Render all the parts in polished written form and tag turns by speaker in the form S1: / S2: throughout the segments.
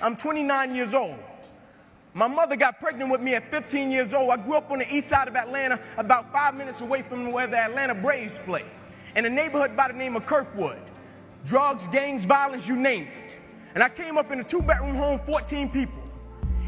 S1: I'm 29 years old. My mother got pregnant with me at 15 years old. I grew up on the east side of Atlanta, about 5 minutes away from where the Atlanta Braves play, in a neighborhood by the name of Kirkwood. Drugs, gangs, violence, you name it. And I came up in a 2-bedroom home, 14 people.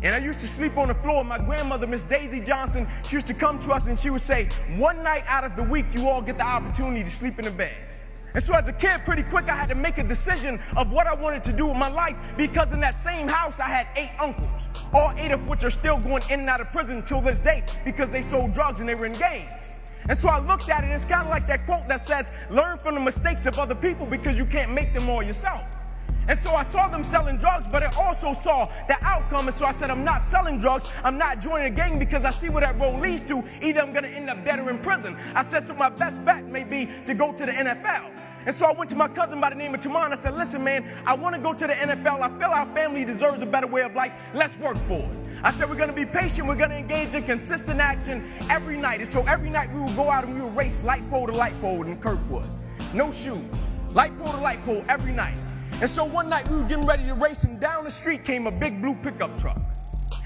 S1: And I used to sleep on the floor. My grandmother, Miss INKY Johnson, she used to come to us and she would say, one night out of the week, you all get the opportunity to sleep in the bed. And so as a kid, pretty quick, I had to make a decision of what I wanted to do with my life, because in that same house, I had 8 uncles, all 8 of which are still going in and out of prison until this day because they sold drugs and they were in gangs. And so I looked at it, and it's kind of like that quote that says, learn from the mistakes of other people because you can't make them all yourself. And so I saw them selling drugs, but I also saw the outcome. And so I said, I'm not selling drugs. I'm not joining a gang because I see where that road leads to. Either I'm going to end up dead or in prison. I said, so my best bet may be to go to the NFL. And so I went to my cousin by the name of Tamon. I said, listen, man, I want to go to the NFL. I feel our family deserves a better way of life. Let's work for it. I said, we're going to be patient. We're going to engage in consistent action every night. And so every night we would go out and we would race light pole to light pole in Kirkwood. No shoes. Light pole to light pole every night. And so one night we were getting ready to race, and down the street came a big blue pickup truck.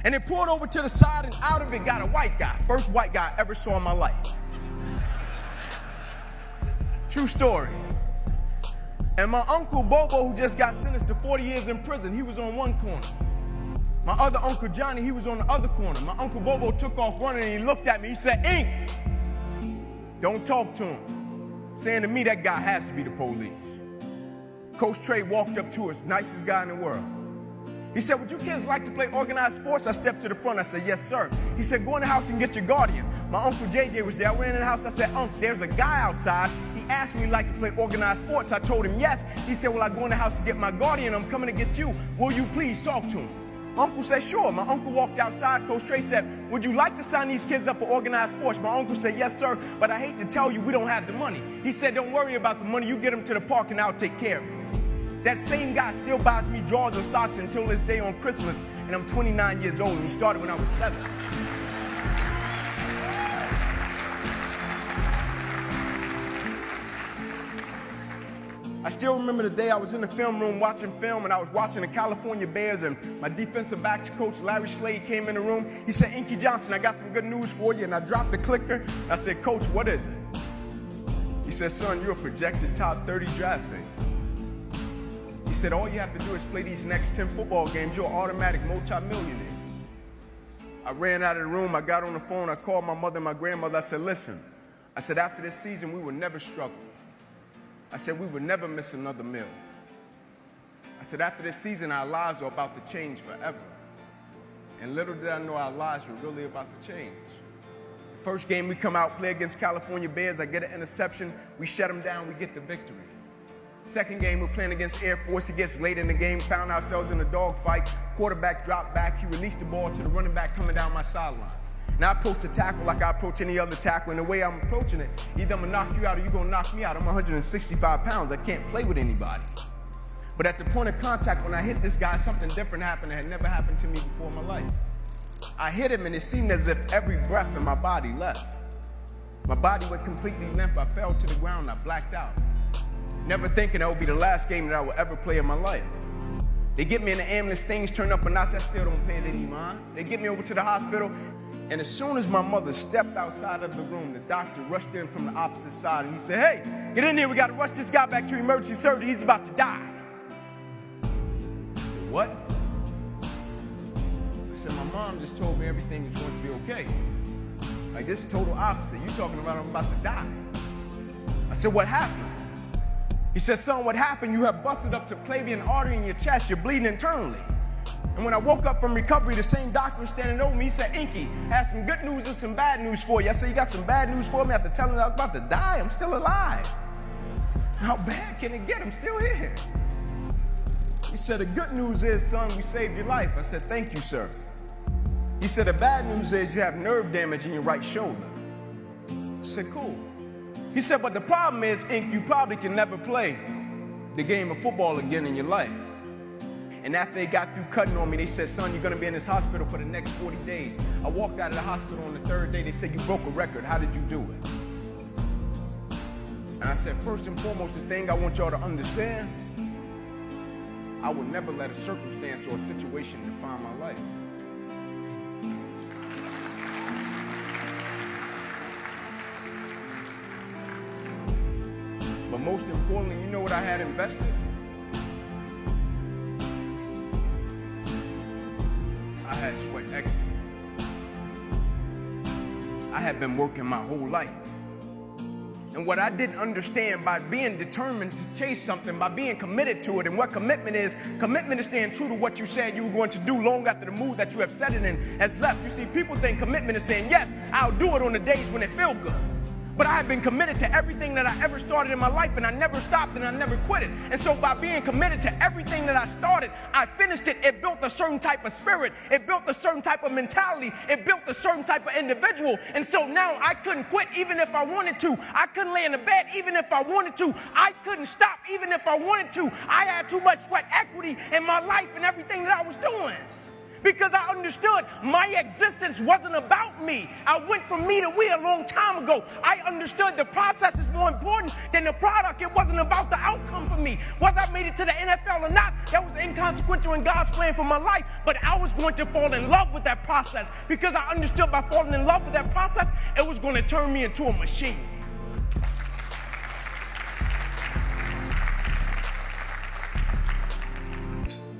S1: And it pulled over to the side, and out of it got a white guy. First white guy I ever saw in my life. True story. And my uncle Bobo, who just got sentenced to 40 years in prison, he was on one corner. My other uncle Johnny, he was on the other corner. My uncle Bobo took off running, and he looked at me. He said, Ink, don't talk to him. Saying to me, that guy has to be the police. Coach Trey walked up to us, nicest guy in the world. He said, would you kids like to play organized sports? I stepped to the front. I said, yes, sir. He said, go in the house and get your guardian. My uncle JJ was there. I went in the house. I said, there's a guy outside. He asked me if he liked to play organized sports. I told him yes. He said, well, I go in the house to get my guardian. I'm coming to get you. Will you please talk to him? My uncle said, sure. My uncle walked outside. Coach Trey said, would you like to sign these kids up for organized sports? My uncle said, yes, sir, but I hate to tell you, we don't have the money. He said, don't worry about the money. You get them to the park and I'll take care of it. That same guy still buys me drawers and socks until this day on Christmas, and I'm 29 years old, and he started when I was 7. I still remember the day I was in the film room watching film, and I was watching the California Bears, and my defensive backs coach, Larry Slade, came in the room. He said, INKY Johnson, I got some good news for you, and I dropped the clicker. I said, Coach, what is it? He said, son, you're a projected top 30 draft pick. He said, all you have to do is play these next 10 football games, you're an automatic multi-millionaire. I ran out of the room, I got on the phone, I called my mother and my grandmother. I said, listen, I said, after this season, we will never struggle. I said, we would never miss another meal. I said, after this season, our lives are about to change forever. And little did I know our lives were really about to change. The first game we come out, play against California Bears, I get an interception, we shut them down, we get the victory. Second game, we're playing against Air Force. It gets late in the game, found ourselves in a dogfight. Quarterback dropped back. He released the ball to the running back coming down my sideline. Now I approach the tackle like I approach any other tackle, and the way I'm approaching it, either I'm gonna knock you out or you're gonna knock me out. I'm 165 pounds. I can't play with anybody. But at the point of contact, when I hit this guy, something different happened that had never happened to me before in my life. I hit him, and it seemed as if every breath in my body left. My body went completely limp. I fell to the ground. I blacked out. Never thinking that would be the last game that I would ever play in my life. They get me in the ambulance, things turn up a notch, I still don't pay it any mind. They get me over to the hospital, and as soon as my mother stepped outside of the room, the doctor rushed in from the opposite side, and he said, hey, get in here, we gotta rush this guy back to emergency surgery, he's about to die. I said, what? I said, my mom just told me everything was going to be okay. Like, this is total opposite. You talking about I'm about to die. I said, what happened? He said, son, what happened? You have busted up subclavian artery in your chest. You're bleeding internally. And when I woke up from recovery, the same doctor was standing over me. He said, Inky, I have some good news and some bad news for you. I said, you got some bad news for me? After telling him I was about to die, I'm still alive. How bad can it get? I'm still here. He said, the good news is, son, we saved your life. I said, thank you, sir. He said, the bad news is you have nerve damage in your right shoulder. I said, cool. He said, but the problem is, Ink, you probably can never play the game of football again in your life. And after they got through cutting on me, they said, son, you're going to be in this hospital for the next 40 days. I walked out of the hospital on the 3rd day. They said, you broke a record. How did you do it? And I said, first and foremost, the thing I want y'all to understand, I will never let a circumstance or a situation define my life. But most importantly, you know what I had invested? I had sweat equity. I had been working my whole life. And what I didn't understand, by being determined to chase something, by being committed to it, and what commitment is staying true to what you said you were going to do long after the mood that you have set it in has left. You see, people think commitment is saying, yes, I'll do it on the days when it feels good. But I have been committed to everything that I ever started in my life, and I never stopped and I never quit it. And so by being committed to everything that I started, I finished it. It built a certain type of spirit. It built a certain type of mentality. It built a certain type of individual. And so now I couldn't quit even if I wanted to. I couldn't lay in the bed even if I wanted to. I couldn't stop even if I wanted to. I had too much sweat equity in my life and everything that I was doing. Because I understood my existence wasn't about me. I went from me to we a long time ago. I understood the process is more important than the product. It wasn't about the outcome for me. Whether I made it to the NFL or not, that was inconsequential in God's plan for my life. But I was going to fall in love with that process, because I understood by falling in love with that process, it was going to turn me into a machine.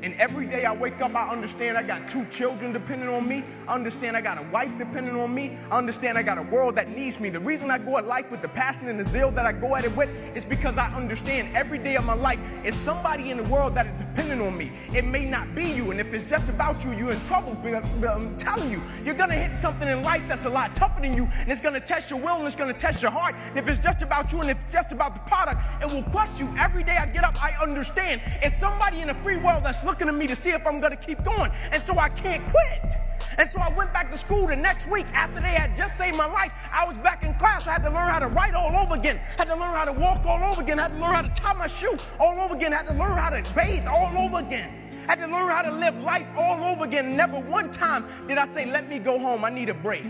S1: And every day I wake up, I understand I got 2 children depending on me. I understand I got a wife depending on me. I understand I got a world that needs me. The reason I go at life with the passion and the zeal that I go at it with is because I understand every day of my life is somebody in the world that is dependent on me. It may not be you, and if it's just about you, you're in trouble, because I'm telling you, you're going to hit something in life that's a lot tougher than you, and it's going to test your will and it's going to test your heart. And if it's just about you and if it's just about the product, it will crush you. Every day I get up, I understand it's somebody in the free world that's looking at me to see if I'm going to keep going, and so I can't quit. And so I went back to school the next week after they had just saved my life. I was back in class. I had to learn how to write all over again. Had to learn how to walk all over again. Had to learn how to tie my shoe all over again. Had to learn how to bathe all over again. Had to learn how to live life all over again. Never one time did I say, let me go home, I need a break.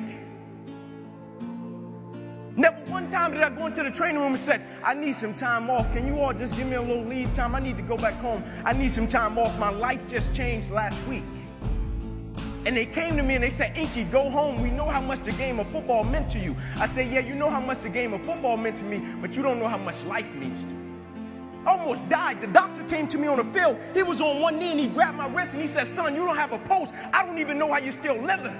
S1: Never one time did I go into the training room and said, I need some time off. Can you all just give me a little leave time? I need to go back home. I need some time off. My life just changed last week. And they came to me and they said, Inky, go home. We know how much the game of football meant to you. I said, yeah, you know how much the game of football meant to me, but you don't know how much life means to me. I almost died. The doctor came to me on the field. He was on one knee and he grabbed my wrist and he said, son, you don't have a pulse. I don't even know how you're still living.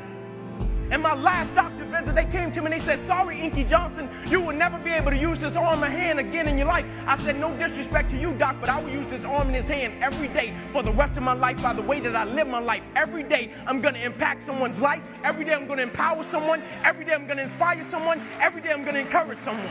S1: And my last doctor visit, they came to me and they said, sorry, Inky Johnson, you will never be able to use this arm and hand again in your life. I said, no disrespect to you, doc, but I will use this arm and this hand every day for the rest of my life by the way that I live my life. Every day I'm going to impact someone's life. Every day I'm going to empower someone. Every day I'm going to inspire someone. Every day I'm going to encourage someone.